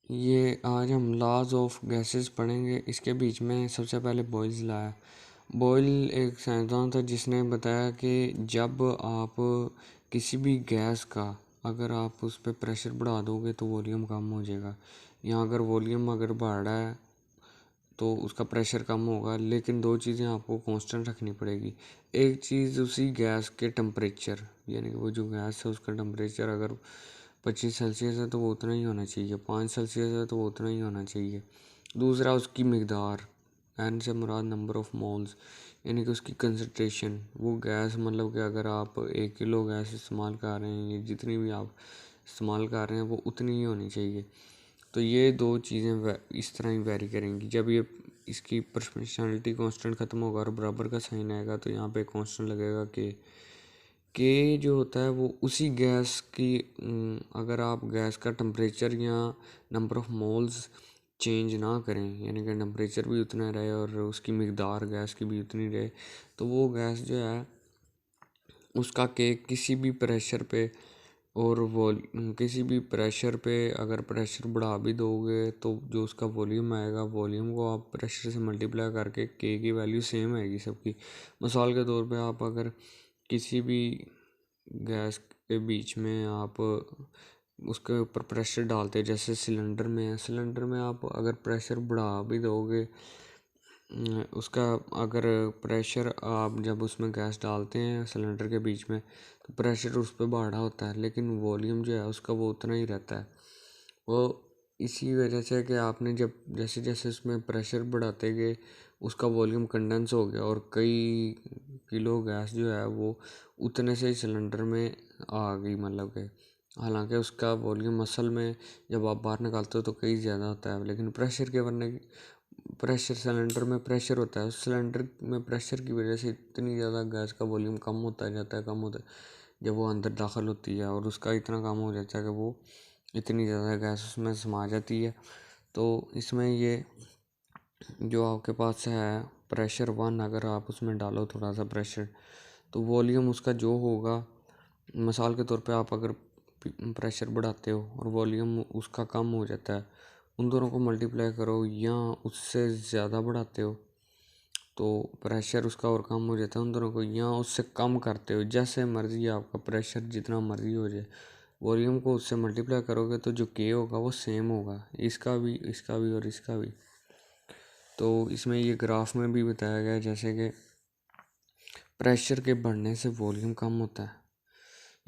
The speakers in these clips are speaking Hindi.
ये आज हम लॉज ऑफ गैसेस पढ़ेंगे। इसके बीच में सबसे पहले बॉयल्स लाया। बॉयल एक साइंसदान था जिसने बताया कि जब आप किसी भी गैस का अगर आप उस पर प्रेशर बढ़ा दोगे तो वॉल्यूम कम हो जाएगा। यहाँ अगर वॉल्यूम अगर बढ़ रहा है तो उसका प्रेशर कम होगा, लेकिन दो चीज़ें आपको कांस्टेंट रखनी पड़ेगी। एक चीज़ उसी गैस के टेम्परेचर, यानी कि वो जो गैस है उसका टेम्परेचर अगर 25 सेल्सियस है तो वो उतना ही होना चाहिए, 5 सेल्सियस है तो वो उतना ही होना चाहिए। दूसरा उसकी मिकदार, एन से मुराद नंबर ऑफ मोल्स, यानी कि उसकी कंसनट्रेशन। वो गैस मतलब कि अगर आप 1 किलो गैस इस्तेमाल कर रहे हैं या जितनी भी आप इस्तेमाल कर रहे हैं वो उतनी ही होनी चाहिए। तो ये दो चीज़ें इस तरह ही वेरी करेंगी। जब ये इसकी प्रोपोर्शनलिटी कांस्टेंट ख़त्म होगा और बराबर का साइन आएगा तो यहाँ पे कांस्टेंट लगेगा के जो होता है वो उसी गैस की अगर आप गैस का टेम्परेचर या नंबर ऑफ मोल्स चेंज ना करें, यानी कि टेम्परेचर भी उतना रहे और उसकी मिकदार गैस की भी उतनी रहे, तो वो गैस जो है उसका के किसी भी प्रेशर पे और किसी भी प्रेशर पे अगर प्रेशर बढ़ा भी दोगे तो जो उसका वॉल्यूम आएगा, वॉल्यूम को आप प्रेशर से मल्टीप्लाई करके के की वैल्यू सेम आएगी सबकी। मिसाल के तौर पे आप अगर किसी भी गैस के बीच में आप उसके ऊपर प्रेशर डालते, जैसे सिलेंडर में है, सिलेंडर में आप अगर प्रेशर बढ़ा भी दोगे उसका अगर प्रेशर आप जब उसमें गैस डालते हैं सिलेंडर के बीच में तो प्रेशर उस पर बढ़ा होता है, लेकिन वॉल्यूम जो है उसका वो उतना ही रहता है। वो इसी वजह से कि आपने जब जैसे जैसे उसमें प्रेशर बढ़ाते गए उसका वॉल्यूम कंडेंस हो गया और कई किलो गैस जो है वो उतने से ही सिलेंडर में आ गई, मतलब कि हालांकि उसका वॉल्यूम असल में जब आप बाहर निकालते हो तो कई ज़्यादा होता है, लेकिन प्रेशर के वरने प्रेशर सिलेंडर में प्रेशर होता है, उस सिलेंडर में प्रेशर की वजह से इतनी ज़्यादा गैस का वॉल्यूम कम होता जाता है, कम होता है जब वो अंदर दाखिल होती है और उसका इतना कम हो जाता है कि वो इतनी ज़्यादा गैस उसमें समा जाती है। तो इसमें ये जो आपके पास है प्रेशर 1, अगर आप उसमें डालो थोड़ा सा प्रेशर तो वॉल्यूम उसका जो होगा, मिसाल के तौर पे आप अगर प्रेशर बढ़ाते हो और वॉल्यूम उसका कम हो जाता है, उन दोनों को मल्टीप्लाई करो या उससे ज़्यादा बढ़ाते हो तो प्रेशर उसका और कम हो जाता है, उन दोनों को या उससे कम करते हो, जैसे मर्ज़ी आपका प्रेशर जितना मर्ज़ी हो जाए, वॉल्यूम को उससे मल्टीप्लाई करोगे तो जो के होगा वो सेम होगा, इसका भी और इसका भी। तो इसमें ये ग्राफ में भी बताया गया है जैसे कि प्रेशर के बढ़ने से वॉल्यूम कम होता है,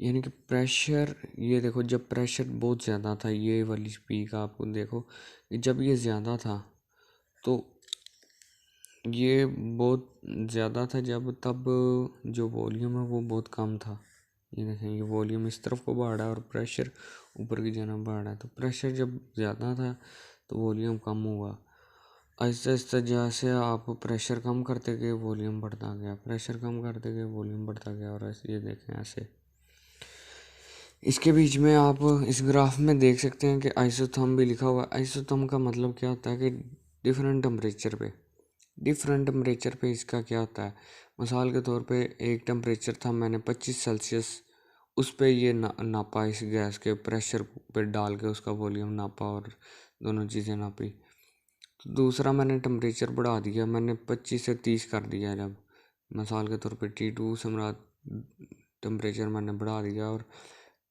यानी कि प्रेशर, ये देखो जब प्रेशर बहुत ज़्यादा था, ये वाली स्पीक आपको देखो कि जब ये ज़्यादा था तो ये बहुत ज़्यादा था जब, तब जो वॉल्यूम है वो बहुत कम था। ये देखें ये वॉल्यूम इस तरफ को बढ़ा है और प्रेशर ऊपर की जानब बढ़ा है, तो प्रेशर जब ज़्यादा था तो वॉल्यूम कम हुआ। आहिस्ता आहिस्ता जैसे आप प्रेशर कम करते गए वॉल्यूम बढ़ता गया, प्रेशर कम करते गए वॉल्यूम बढ़ता गया, और ऐसे ये देखें ऐसे। इसके बीच में आप इस ग्राफ में देख सकते हैं कि आइसोथर्म भी लिखा हुआ है। आइसोथर्म का मतलब क्या होता है कि डिफरेंट टेम्परेचर पे इसका क्या होता है। मिसाल के तौर पे एक टेम्परेचर था, मैंने 25 सेल्सियस उस पे ये नापा, इस गैस के प्रेशर पे डाल के उसका वॉल्यूम नापा और दोनों चीज़ें नापी। तो दूसरा मैंने टेम्परेचर बढ़ा दिया, मैंने 25 से 30 कर दिया, जब मिसाल के तौर पे T2 से मेरा टेम्परेचर मैंने बढ़ा दिया, और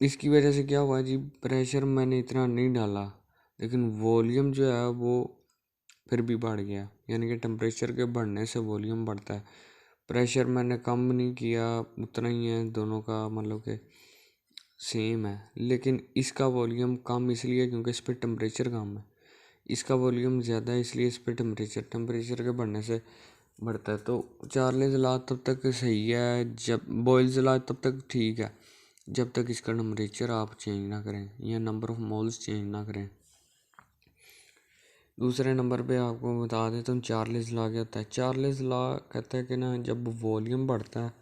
इसकी वजह से क्या हुआ जी, प्रेशर मैंने इतना नहीं डाला लेकिन वॉल्यूम जो है वो फिर भी बढ़ गया, यानी कि टेम्परेचर के बढ़ने से वॉल्यूम बढ़ता है। प्रेशर मैंने कम नहीं किया, उतना ही है, दोनों का मतलब कि सेम है, लेकिन इसका वॉल्यूम कम इसलिए क्योंकि इस पर टेम्परेचर कम है, इसका वॉल्यूम ज़्यादा है इसलिए इस पर टेम्परेचर के बढ़ने से बढ़ता है। तो चार्ल्स लॉ तब तक सही है, जब बॉयल्स लॉ तब तक ठीक है जब तक इसका टेम्परेचर आप चेंज ना करें या नंबर ऑफ मोल्स चेंज ना करें। दूसरे नंबर पे आपको बता दें तो चार्ल्स लॉ क्या होता है। चार्ल्स लॉ कहता है कि ना जब वॉल्यूम बढ़ता है,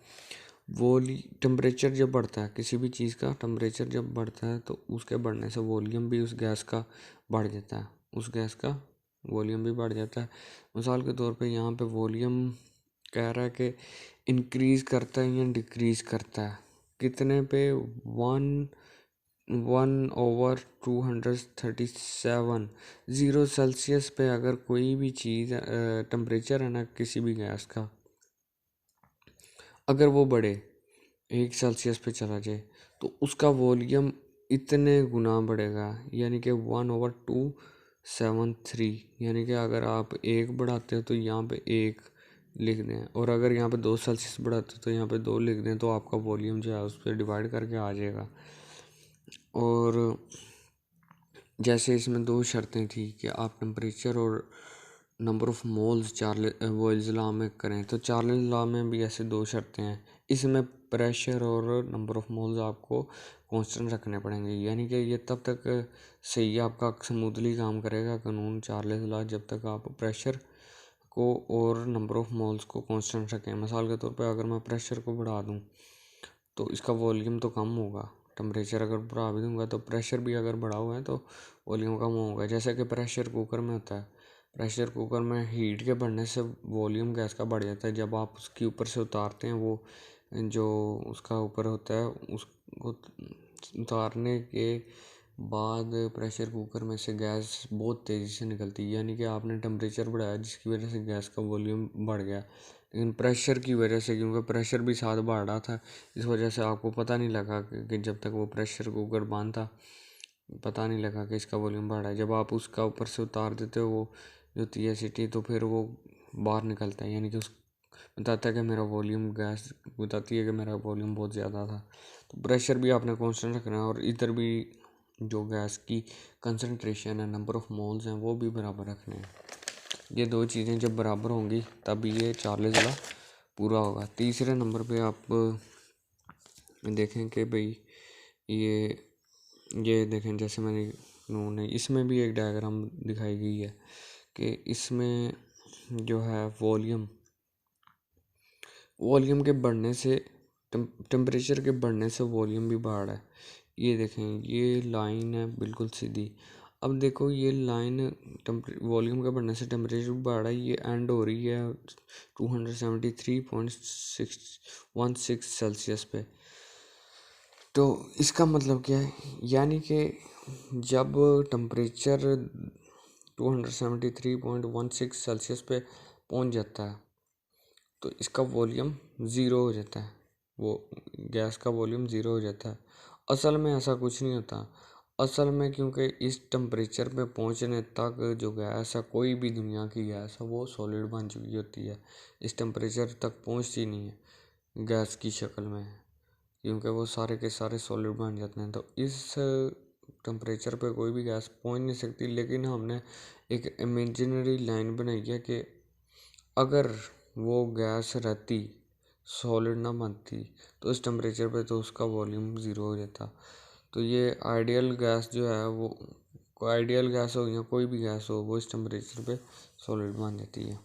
टेम्परेचर जब बढ़ता है, किसी भी चीज़ का टेम्परेचर जब बढ़ता है तो उसके बढ़ने से वॉल्यूम भी उस गैस का बढ़ जाता है, उस गैस का वॉल्यूम भी बढ़ जाता है। मिसाल के तौर पे यहाँ पे वॉल्यूम कह रहा है कि इंक्रीज़ करता है या डिक्रीज़ करता है, कितने पे 1 1/237। 0 सेल्सियस पे अगर कोई भी चीज़ टेम्परेचर है ना किसी भी गैस का, अगर वो बढ़े 1 सेल्सियस पे चला जाए तो उसका वॉल्यूम इतने गुना बढ़ेगा, यानी कि 1/273। यानी कि अगर आप 1 बढ़ाते हो तो यहाँ पे 1 लिख दें, और अगर यहाँ पे 2 सेल्सियस बढ़ाते हो तो यहाँ पे 2 लिख दें, तो आपका वॉल्यूम जो है उस पर डिवाइड करके आ जाएगा। और जैसे इसमें 2 शर्तें थी कि आप टेम्परेचर और number of moles Boyle's law में करें, तो चार्ल्स लॉ में भी ऐसे 2 शर्तें हैं। इसमें प्रेशर और नंबर ऑफ़ मोल्स आपको कांस्टेंट रखने पड़ेंगे, यानी कि ये तब तक सही आपका स्मूथली काम करेगा कानून चार्ल्स लॉ, जब तक आप प्रेशर को और नंबर ऑफ़ मोल्स को कांस्टेंट रखें। मिसाल के तौर पे अगर मैं प्रेशर को बढ़ा दूँ तो इसका वॉल्यूम तो कम होगा, टेम्परेचर अगर बढ़ा भी दूंगा तो प्रेशर भी अगर बढ़ा हुआ है तो वॉल्यूम कम होगा। जैसे कि प्रेशर कुकर में होता है, प्रेशर कुकर में हीट के बढ़ने से वॉल्यूम गैस का बढ़ जाता है। जब आप उसके ऊपर से उतारते हैं, वो जो उसका ऊपर होता है उसको उतारने के बाद प्रेशर कुकर में से गैस बहुत तेज़ी से निकलती है, यानी कि आपने टेम्परेचर बढ़ाया जिसकी वजह से गैस का वॉल्यूम बढ़ गया, लेकिन प्रेशर की वजह से, क्योंकि प्रेशर भी साथ बढ़ रहा था, इस वजह से आपको पता नहीं लगा कि जब तक वो प्रेशर कुकर बंद था पता नहीं लगा कि इसका वॉल्यूम बढ़ रहा है। जब आप उसका ऊपर से उतार देते हो वो जो TACT, तो फिर वो बाहर निकलता है, यानी कि उस बताता है कि मेरा वॉल्यूम, गैस बताती है कि मेरा वॉल्यूम बहुत ज़्यादा था। तो प्रेशर भी आपने कांस्टेंट रखना है, और इधर भी जो गैस की कंसनट्रेशन है, नंबर ऑफ़ मोल्स हैं, वो भी बराबर रखने हैं। ये 2 चीज़ें जब बराबर होंगी तब ये चार्ल्स लॉ पूरा होगा। तीसरे नंबर पे आप देखें कि भाई ये देखें, जैसे मैंने उन्होंने इसमें भी एक डायग्राम दिखाई गई है कि इसमें जो है वॉल्यूम के बढ़ने से, टेम्परेचर के बढ़ने से वॉल्यूम भी बढ़ रहा है। ये देखें, ये लाइन है बिल्कुल सीधी। अब देखो ये लाइन वॉल्यूम के बढ़ने से टेम्परेचर बढ़ रहा है, ये एंड हो रही है 273.616 सेल्सियस पे। तो इसका मतलब क्या है, यानी कि जब टेम्परेचर 273.16 सेल्सियस पे पहुंच जाता है तो इसका वॉल्यूम ज़ीरो हो जाता है, वो गैस का वॉल्यूम ज़ीरो हो जाता है। असल में ऐसा कुछ नहीं होता, असल में क्योंकि इस टेम्परेचर पे पहुंचने तक जो गैस है, कोई भी दुनिया की गैस है, वो सॉलिड बन चुकी होती है। इस टेम्परेचर तक पहुंचती नहीं है गैस की शक्ल में, क्योंकि वो सारे के सारे सॉलिड बन जाते हैं। तो इस टेम्परेचर पे कोई भी गैस पहुंच नहीं सकती, लेकिन हमने एक इमेजिनरी लाइन बनाई है कि अगर वो गैस रहती, सॉलिड ना बनती, तो इस टेम्परेचर पे तो उसका वॉल्यूम ज़ीरो हो जाता। तो ये आइडियल गैस जो है, वो आइडियल गैस हो या कोई भी गैस हो, वो इस टेम्परेचर पे सॉलिड बन जाती है।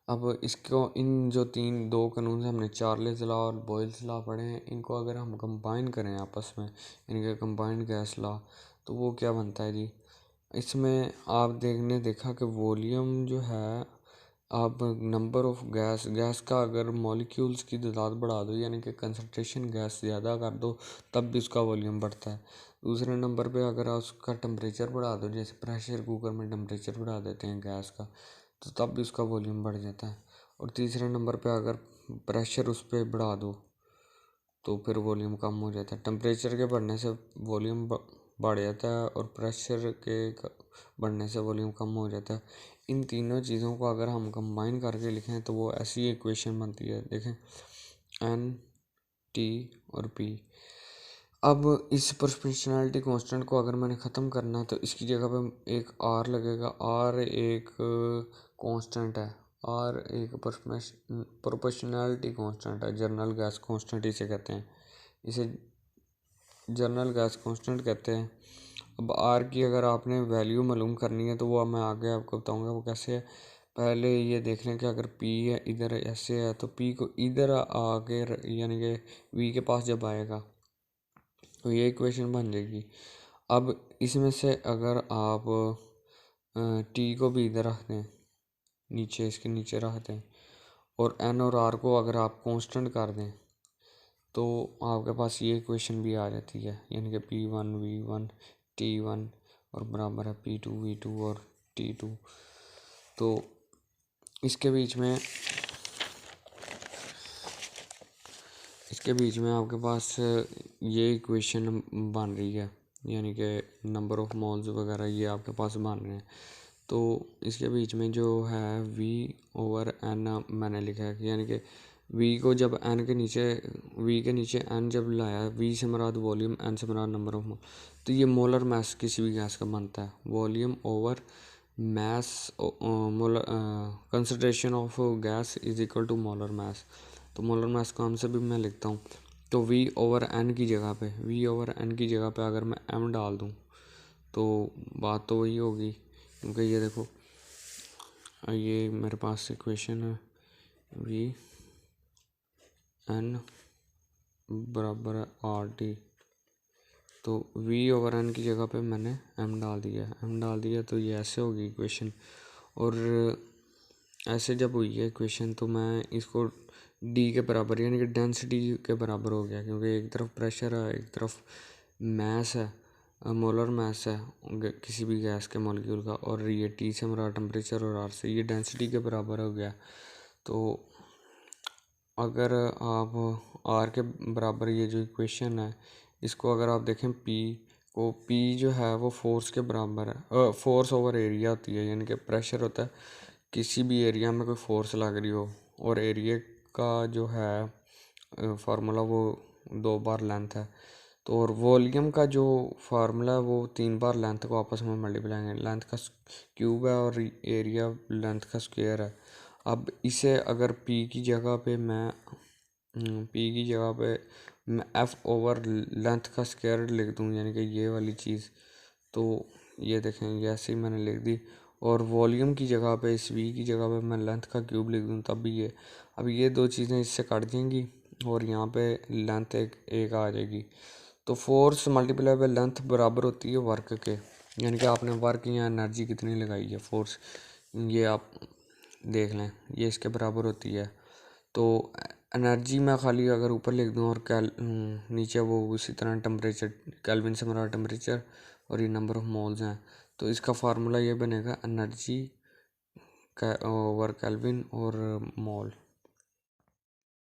अब इसको, इन जो 2 कानून से हमने चार्ल्स लॉ और बॉयल्स लॉ पढ़े हैं, इनको अगर हम कंबाइन करें आपस में, इनके कंबाइंड गैस लॉ, तो वो क्या बनता है जी। इसमें आप देखा कि वॉल्यूम जो है, आप नंबर ऑफ गैस का अगर मॉलिक्यूल्स की तादाद बढ़ा दो, यानी कि कंसनट्रेशन गैस ज़्यादा कर दो, तब भी उसका वॉल्यूम बढ़ता है। दूसरे नंबर पे अगर आप उसका टेम्परेचर बढ़ा दो, जैसे प्रेशर कुकर में टेम्परेचर बढ़ा देते हैं गैस का, तो तब भी उसका वॉल्यूम बढ़ जाता है। और तीसरे नंबर पे अगर प्रेशर उस पर बढ़ा दो तो फिर वॉल्यूम कम हो जाता है। टेम्परेचर के बढ़ने से वॉल्यूम बढ़ जाता है, और प्रेशर के बढ़ने से वॉल्यूम कम हो जाता है। इन तीनों चीज़ों को अगर हम कंबाइन करके लिखें तो वो ऐसी इक्वेशन बनती है, देखें, N T और P। अब इस प्रोपोर्शनैलिटी कांस्टेंट को अगर मैंने ख़त्म करना है तो इसकी जगह पे एक R लगेगा। R एक कांस्टेंट है, R एक प्रोपोर्शनैलिटी कांस्टेंट है, जनरल गैस कांस्टेंट इसे कहते हैं, इसे जनरल गैस कांस्टेंट कहते हैं। अब आर की अगर आपने वैल्यू मालूम करनी है तो वो मैं आगे आपको बताऊंगा वो कैसे है। पहले ये देख लें कि अगर पी है इधर ऐसे है, तो पी को इधर आके, यानी कि वी के पास जब आएगा तो ये इक्वेशन बन जाएगी। अब इसमें से अगर आप टी को भी इधर रख दें, नीचे, इसके नीचे रख दें, और एन और आर को अगर आप कांस्टेंट कर दें, तो आपके पास ये इक्वेशन भी आ जाती है, यानी कि P1 V1 T1 और बराबर है P2 V2 और T2। तो इसके बीच में आपके पास ये इक्वेशन बन रही है, यानी कि नंबर ऑफ मोल्स वगैरह ये आपके पास बन रहे हैं। तो इसके बीच में जो है V/N मैंने लिखा है, यानी कि V को जब N के नीचे V के नीचे N जब लाया, V से मुराद वॉल्यूम, N से मुराद नंबर ऑफ मोल, तो ये मोलर मास किसी भी गैस का बनता है। Volume over mass molar concentration of gas is equal to molar mass. तो मोलर मास को हम से भी मैं लिखता हूँ, तो V/N की जगह पे अगर मैं M डाल दूँ तो बात तो वही होगी, क्योंकि ये देखो ये मेरे पास इक्वेशन है V/N बराबर है RT। तो V/N की जगह पे मैंने M डाल दिया, तो ये ऐसे होगी इक्वेशन। और ऐसे जब हुई है इक्वेशन तो मैं इसको D के बराबर, यानी कि डेंसिटी के बराबर हो गया, क्योंकि एक तरफ प्रेशर है, एक तरफ मैस है, मोलर मास है किसी भी गैस के मॉलिक्यूल का, और ये T से हमारा टेम्परेचर और R से ये डेंसिटी के बराबर हो गया। तो अगर आप R के बराबर ये जो इक्वेशन है, इसको अगर आप देखें P जो है वो फोर्स के बराबर है, फोर्स ओवर एरिया होती है, यानी कि प्रेशर होता है किसी भी एरिया में कोई फोर्स लग रही हो, और एरिया का जो है फार्मूला वो 2 बार लेंथ है। तो और वॉल्यूम का जो फार्मूला है वो 3 बार लेंथ को आपस में मल्टीप्लाई करें, लेंथ का क्यूब है और एरिया लेंथ का स्क्वायर है। अब इसे अगर P की जगह पे मैं F ओवर लेंथ का स्क्वायर लिख दूँ, यानी कि ये वाली चीज़, तो ये देखें ये ऐसे ही मैंने लिख दी। और वॉल्यूम की जगह पे इस V की जगह पे मैं लेंथ का क्यूब लिख दूँ, तब भी ये, अब ये दो चीज़ें इससे कट जाएंगी और यहाँ पे लेंथ एक आ जाएगी। तो फोर्स मल्टीप्लाई बाय लेंथ बराबर होती है वर्क के, यानी कि आपने वर्क या एनर्जी कितनी लगाई है, फोर्स, ये आप देख लें, ये इसके बराबर होती है। तो एनर्जी मैं खाली अगर ऊपर लिख दूँ और नीचे वो उसी तरह टेम्परेचर, केल्विन से हमारा टेम्परेचर और ये नंबर ऑफ मोल्स हैं, तो इसका फार्मूला ये बनेगा एनर्जी ओवर केल्विन और मोल।